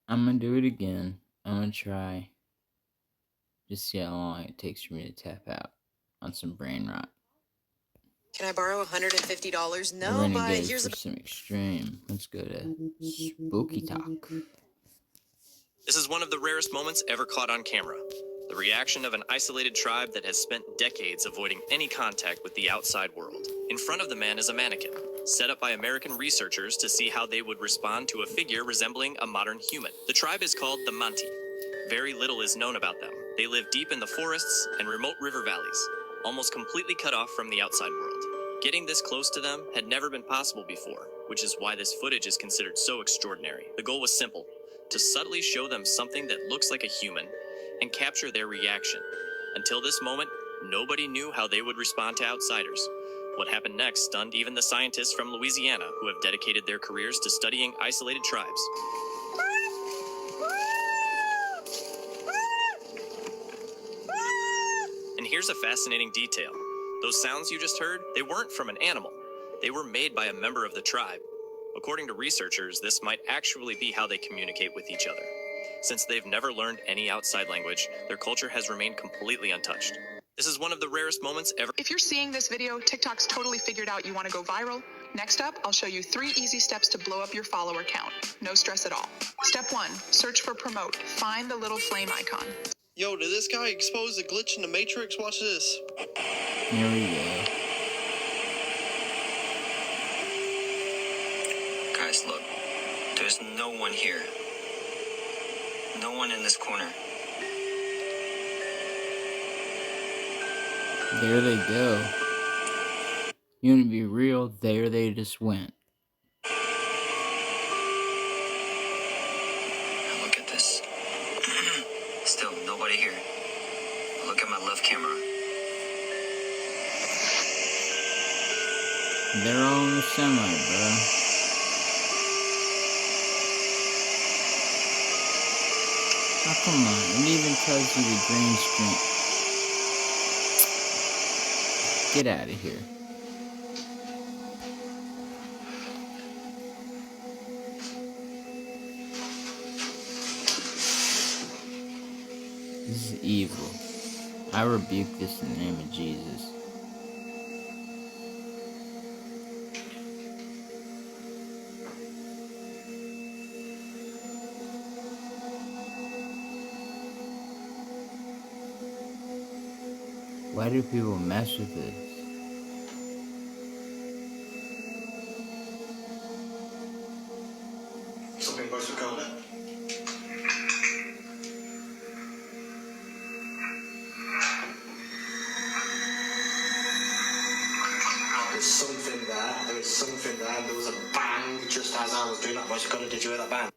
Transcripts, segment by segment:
I'm gonna do it again. I'm gonna try to see how long it takes for me to tap out on some brain rot. Can I borrow $150? We're No, gonna but go here's for a... some extreme. Let's go to Spooky Talk. This is one of the rarest moments ever caught on camera. The reaction of an isolated tribe that has spent decades avoiding any contact with the outside world. In front of the man is a mannequin, set up by American researchers to see how they would respond to a figure resembling a modern human. The tribe is called the Manti. Very little is known about them. They live deep in the forests and remote river valleys, almost completely cut off from the outside world. Getting this close to them had never been possible before, which is why this footage is considered so extraordinary. The goal was simple: to subtly show them something that looks like a human and capture their reaction. Until this moment, nobody knew how they would respond to outsiders. What happened next stunned even the scientists from Louisiana who have dedicated their careers to studying isolated tribes. And here's a fascinating detail. Those sounds you just heard, they weren't from an animal. They were made by a member of the tribe. According to researchers, this might actually be how they communicate with each other. Since they've never learned any outside language, their culture has remained completely untouched. This is one of the rarest moments ever. If you're seeing this video, TikTok's totally figured out you want to go viral. Next up, I'll show you 3 easy steps to blow up your follower count. No stress at all. Step 1, search for promote. Find the little flame icon. Yo, did this guy expose a glitch in the Matrix? Watch this. Here we go. Guys, look. There's no one here. No one in this corner. There they go. You want to be real? There they just went. Look at this. Still, nobody here. Look at my left camera. They're all in the semi, bro. Oh, come on. It even tells you the green screen. Get out of here. This is evil. I rebuke this in the name of Jesus. Why do people mess with this? Something about Dakota. There's something there. There is something there. There was a bang just as I was doing that voice. Did you hear that bang?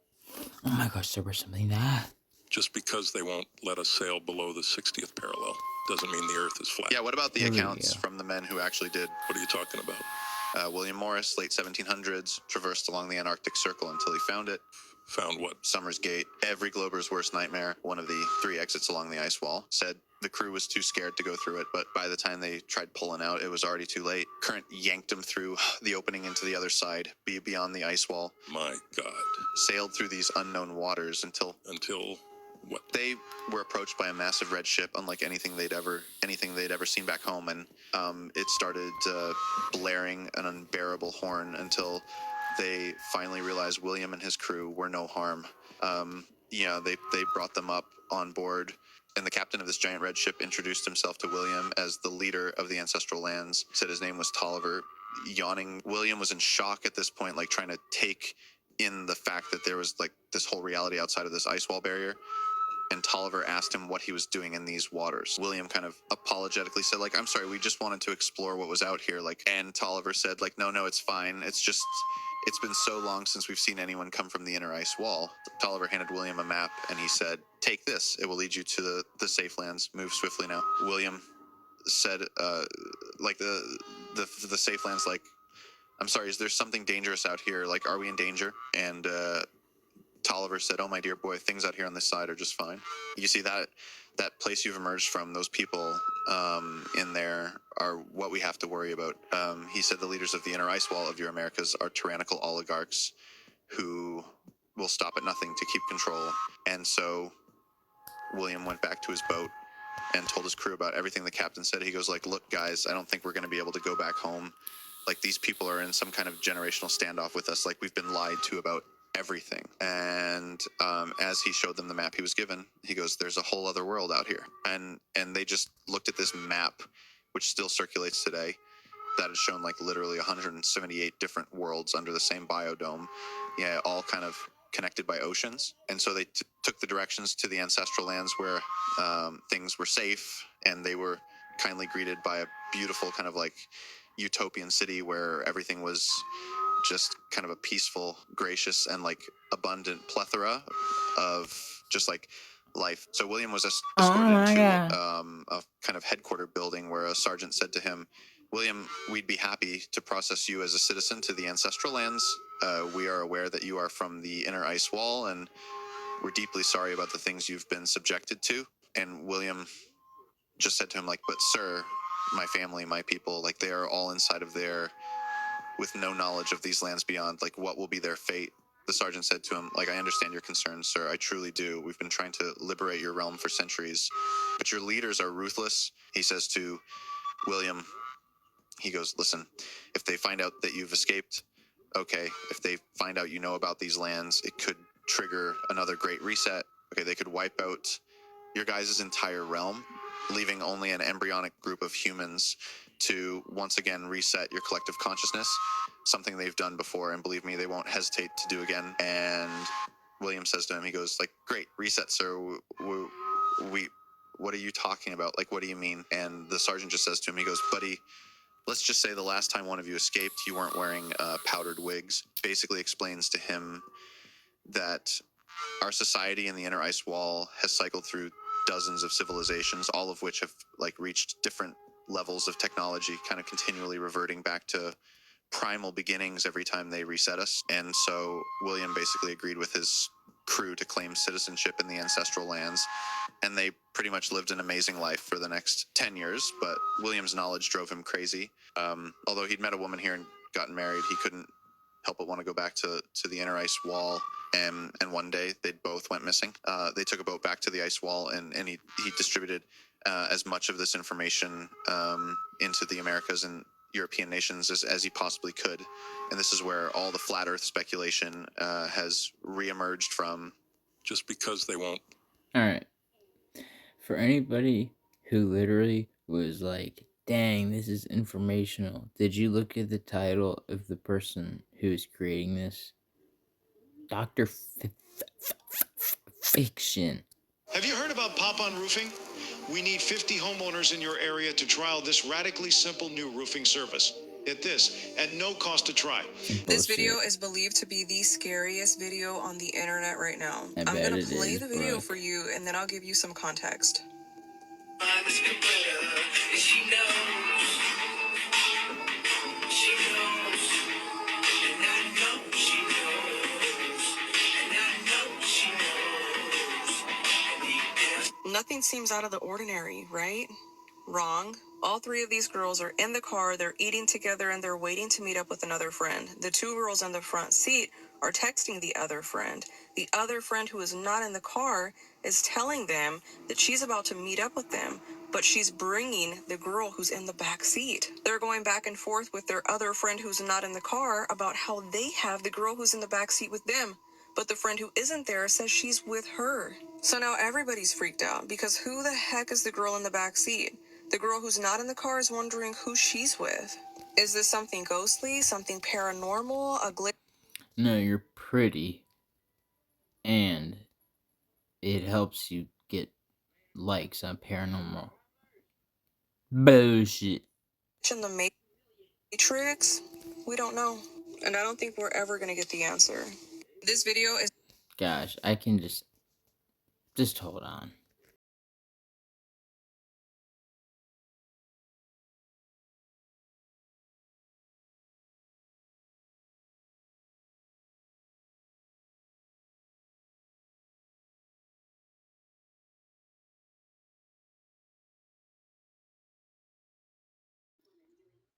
Oh my gosh, there was something there. Just because they won't let us sail below the 60th parallel doesn't mean the Earth is flat. Yeah, what about the There we accounts go. from the men who actually did? What are you talking about? William Morris, late 1700s, traversed along the Antarctic Circle until he found it. Found what? Summer's Gate, every Glober's worst nightmare, one of the 3 exits along the ice wall. Said the crew was too scared to go through it, but by the time they tried pulling out, it was already too late. Current yanked them through the opening into the other side, beyond the ice wall. My God. Sailed through these unknown waters until what? They were approached by a massive red ship, unlike anything they'd ever seen back home, and it started blaring an unbearable horn until they finally realized William and his crew were no harm. They brought them up on board, and the captain of this giant red ship introduced himself to William as the leader of the ancestral lands. Said his name was Tolliver. Yawning, William was in shock at this point, like trying to take in the fact that there was like this whole reality outside of this ice wall barrier. And Tolliver asked him what he was doing in these waters. William kind of apologetically said, like, I'm sorry, we just wanted to explore what was out here. And Tolliver said, like, no, it's fine. It's just, it's been so long since we've seen anyone come from the inner ice wall. Tolliver handed William a map and he said, take this. It will lead you to the safe lands. Move swiftly now. William said, the safe lands, like, I'm sorry, is there something dangerous out here? Like, are we in danger? And, Tolliver said, oh, my dear boy, things out here on this side are just fine. You see that place you've emerged from, those people in there are what we have to worry about. He said the leaders of the inner ice wall of your Americas are tyrannical oligarchs who will stop at nothing to keep control. And so William went back to his boat and told his crew about everything the captain said. He goes like, look, guys, I don't think we're going to be able to go back home. Like, these people are in some kind of generational standoff with us. Like, we've been lied to about everything. And as he showed them the map he was given, he goes, there's a whole other world out here. And they just looked at this map, which still circulates today, that has shown like literally 178 different worlds under the same biodome. Yeah, all kind of connected by oceans. And so they took the directions to the ancestral lands where things were safe, and they were kindly greeted by a beautiful kind of like utopian city where everything was just kind of a peaceful, gracious, and like abundant plethora of just like life. So William was escorted into a kind of headquarter building where a sergeant said to him, William, we'd be happy to process you as a citizen to the ancestral lands. We are aware that you are from the inner ice wall, and we're deeply sorry about the things you've been subjected to. And William just said to him, like, but sir, my family, my people, like, they are all inside of there with no knowledge of these lands beyond. Like, what will be their fate? The sergeant said to him, like, I understand your concerns, sir. I truly do. We've been trying to liberate your realm for centuries, but your leaders are ruthless. He says to William, he goes, listen, if they find out that you've escaped, okay. If they find out you know about these lands, it could trigger another great reset. Okay, they could wipe out your guys' entire realm, leaving only an embryonic group of humans to once again reset your collective consciousness, something they've done before, and believe me, they won't hesitate to do again. And William says to him, he goes, like, great, reset, sir. We what are you talking about? Like, what do you mean? And the sergeant just says to him, he goes, buddy, let's just say the last time one of you escaped, you weren't wearing powdered wigs. Basically explains to him that our society in the inner ice wall has cycled through dozens of civilizations, all of which have like reached different levels of technology, kind of continually reverting back to primal beginnings every time they reset us. And so William basically agreed with his crew to claim citizenship in the ancestral lands, and they pretty much lived an amazing life for the next 10 years. But William's knowledge drove him crazy. Although he'd met a woman here and gotten married, he couldn't help but want to go back to the inner ice wall. And one day they both went missing. They took a boat back to the ice wall, and he distributed as much of this information into the Americas and European nations as he possibly could. And this is where all the flat earth speculation has reemerged from. Just because they won't. All right. For anybody who literally was like, dang, this is informational, did you look at the title of the person who is creating this? Dr. Fiction. Have you heard about Pop-On Roofing? We need 50 homeowners in your area to trial this radically simple new roofing service. Get this, at no cost to try. This video is believed to be the scariest video on the internet right now. I'm gonna play the video for you, and then I'll give you some context. Nothing seems out of the ordinary, right? Wrong. All three of these girls are in the car, they're eating together, and they're waiting to meet up with another friend. The two girls in the front seat are texting the other friend. The other friend who is not in the car is telling them that she's about to meet up with them, but she's bringing the girl who's in the back seat. They're going back and forth with their other friend who's not in the car about how they have the girl who's in the back seat with them, but the friend who isn't there says she's with her. So now everybody's freaked out, because who the heck is the girl in the back seat? The girl who's not in the car is wondering who she's with. Is this something ghostly, something paranormal, a glitch? No, you're pretty, and it helps you get likes on paranormal. Bullshit. In the Matrix? We don't know. And I don't think we're ever gonna get the answer. This video is... Gosh, I can just hold on.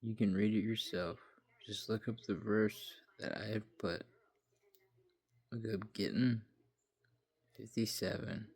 You can read it yourself. Just look up the verse that I have put. Look up getting 57.